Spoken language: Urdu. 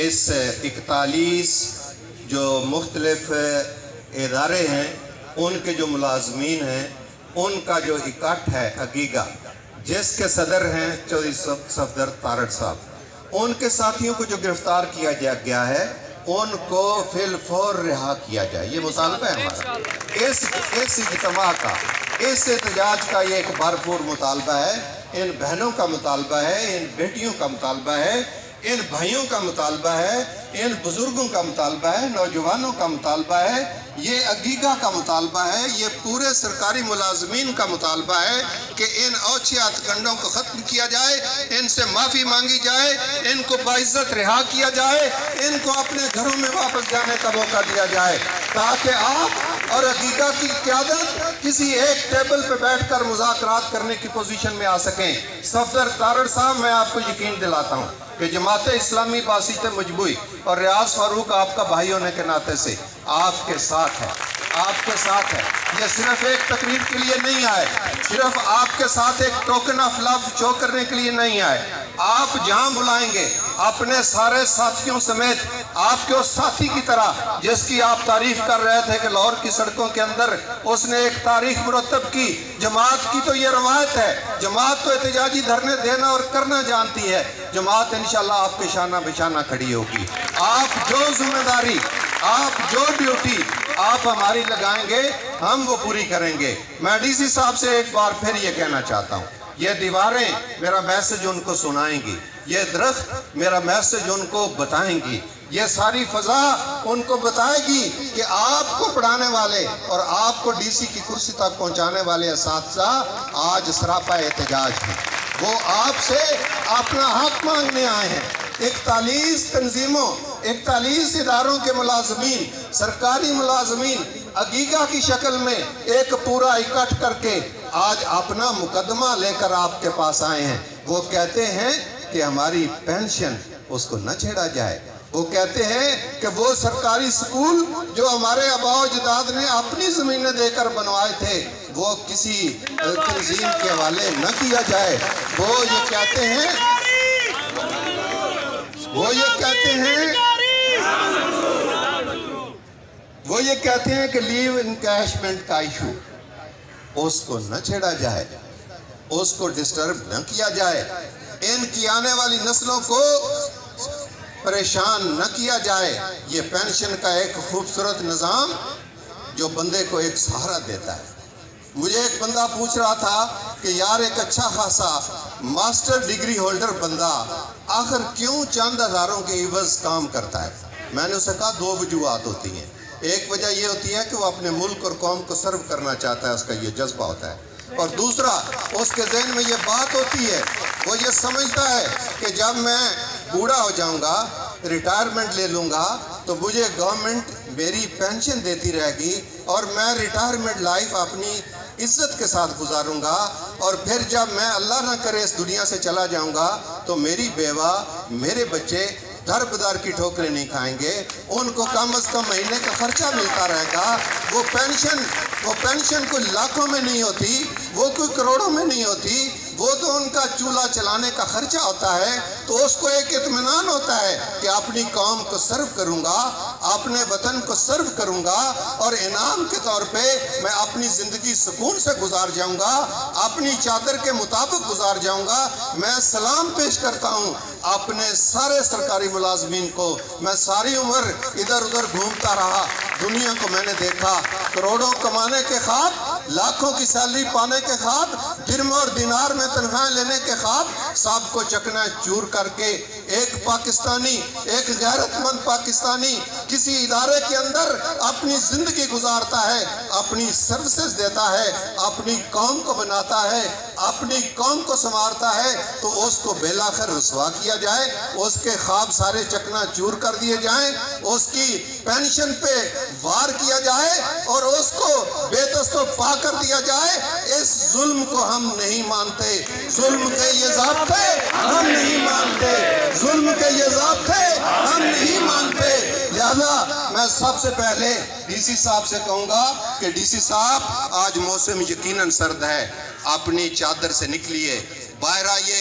اس 41 جو مختلف ادارے ہیں ان کے جو ملازمین ہیں ان کا جو اکٹھ ہے عقیقہ، جس کے صدر ہیں چودھری صفدر تارڑ صاحب، ان کے ساتھیوں کو جو گرفتار کیا گیا ہے ان کو فی الفور رہا کیا جائے، یہ مطالبہ ہے ہمارا۔ اس اجتماع کا، اس احتجاج کا یہ ایک بھرپور مطالبہ ہے، ان بہنوں کا مطالبہ ہے، ان بیٹیوں کا مطالبہ ہے، ان بھائیوں کا مطالبہ ہے، ان بزرگوں کا مطالبہ ہے، نوجوانوں کا مطالبہ ہے، یہ عقیقہ کا مطالبہ ہے، یہ پورے سرکاری ملازمین کا مطالبہ ہے کہ ان اوچھے ہتھکنڈوں کو ختم کیا جائے، ان سے معافی مانگی جائے، ان کو باعزت رہا کیا جائے، ان کو اپنے گھروں میں واپس جانے کا موقع دیا جائے، تاکہ آپ اور عقیقہ کی قیادت کسی ایک ٹیبل پہ بیٹھ کر مذاکرات کرنے کی پوزیشن میں آ سکیں۔ صفدر تارڑ صاحب، میں آپ کو یقین دلاتا ہوں کہ جماعت اسلامی باسط مجموعی اور ریاض فاروق آپ کا بھائی ہونے کے ناطے سے آپ کے ساتھ ہے، آپ کے ساتھ ہے۔ یہ صرف ایک تقریر کے لیے نہیں آئے، صرف آپ کے ساتھ ایک ٹوکن آف لو شو کرنے کے لیے نہیں آئے، آپ جہاں بلائیں گے اپنے سارے ساتھیوں سمیت آپ کے اس ساتھی کی طرح جس کی آپ تعریف کر رہے تھے کہ لاہور کی سڑکوں کے اندر اس نے ایک تاریخ مرتب کی۔ جماعت کی تو یہ روایت ہے، جماعت تو احتجاجی دھرنے دینا اور کرنا جانتی ہے، جماعت انشاءاللہ آپ کے شانہ بشانہ کھڑی ہوگی۔ آپ جو ذمہ داری، آپ جو ڈیوٹی آپ ہماری لگائیں گے ہم وہ پوری کریں گے۔ میں ڈی سی صاحب سے ایک بار پھر یہ کہنا چاہتا ہوں، یہ دیواریں میرا میسج ان کو سنائیں گی، یہ درخت میرا میسج ان کو بتائیں گی، یہ ساری فضا ان کو بتائے گی کہ آپ کو پڑھانے والے اور آپ کو ڈی سی کی کرسی تک پہنچانے والے اساتذہ آج سراپا احتجاج ہیں، وہ آپ سے اپنا حق مانگنے آئے ہیں۔ 41 تنظیموں، 41 اداروں کے ملازمین، سرکاری ملازمین عقیقہ کی شکل میں ایک پورا اکٹھ کر کے آج اپنا مقدمہ لے کر آپ کے پاس آئے ہیں۔ وہ کہتے ہیں کہ ہماری پینشن اس کو نہ چھیڑا جائے، وہ کہتے ہیں کہ وہ سرکاری سکول جو ہمارے آباء و اجداد نے اپنی زمینیں دے کر بنوائے تھے وہ کسی تنظیم کے حوالے نہ کیا جائے۔ وہ یہ کہتے ہیں کہ لیو انکیشمنٹ کا ایشو اس کو نہ چھیڑا جائے، اس کو ڈسٹرب نہ کیا جائے، ان کی آنے والی نسلوں کو پریشان نہ کیا جائے۔ یہ پینشن کا ایک خوبصورت نظام جو بندے کو ایک سہارا دیتا ہے۔ مجھے ایک بندہ پوچھ رہا تھا کہ یار ایک اچھا خاصا ماسٹر ڈگری ہولڈر بندہ آخر کیوں چند ہزاروں کے عوض کام کرتا ہے؟ میں نے اسے کہا دو وجوہات ہوتی ہیں، ایک وجہ یہ ہوتی ہے کہ وہ اپنے ملک اور قوم کو سرو کرنا چاہتا ہے، اس کا یہ جذبہ ہوتا ہے، اور دوسرا اس کے ذہن میں یہ بات ہوتی ہے، وہ یہ سمجھتا ہے کہ جب میں بوڑھا ہو جاؤں گا، ریٹائرمنٹ لے لوں گا تو مجھے گورنمنٹ میری پینشن دیتی رہے گی اور میں ریٹائرمنٹ لائف اپنی عزت کے ساتھ گزاروں گا، اور پھر جب میں اللہ نہ کرے اس دنیا سے چلا جاؤں گا تو میری بیوہ، میرے بچے در بدر کی ٹھوکریں نہیں کھائیں گے، ان کو کم از کم مہینے کا خرچہ ملتا رہے گا۔ وہ پینشن کوئی لاکھوں میں نہیں ہوتی، وہ کوئی کروڑوں میں نہیں ہوتی، وہ تو ان کا چولہا چلانے کا خرچہ ہوتا ہے، تو اس کو ایک اطمینان ہوتا ہے کہ اپنی قوم کو سرو کروں گا، اپنے وطن کو سرو کروں گا، اور انعام کے طور پہ میں اپنی زندگی سکون سے گزار جاؤں گا، اپنی چادر کے مطابق گزار جاؤں گا۔ میں سلام پیش کرتا ہوں اپنے سارے سرکاری ملازمین کو۔ میں ساری عمر ادھر ادھر گھومتا رہا، دنیا کو میں نے دیکھا، کروڑوں کمانے کے خواب، لاکھوں کی سیلری پانے کے خواب، درم اور دینار میں تنخواہیں لینے کے خواب، سب کو چکنا چور کر کے ایک پاکستانی، ایک غیرت مند پاکستانی کسی ادارے کے اندر اپنی زندگی گزارتا ہے، اپنی سروسز دیتا ہے، اپنی قوم کو بناتا ہے، اپنی قوم کو سنوارتا ہے، تو اس کو بالآخر رسوا کیا جائے، اس کے خواب سارے چکنا چور کر دیے جائیں، اس کی پینشن پہ وار کیا جائے اور اس کو بے دست و پا کر دیا جائے۔ اس ظلم کو ہم نہیں مانتے، ظلم کے یہ ضابطے ہم نہیں مانتے، ظلم کے یہ ضابطے ہم نہیں مانتے۔ لہذا میں سب سے پہلے ڈی سی صاحب سے کہوں گا کہ ڈی سی صاحب آج موسم یقیناً سرد ہے، اپنی چادر سے نکلیے، باہر آئیے،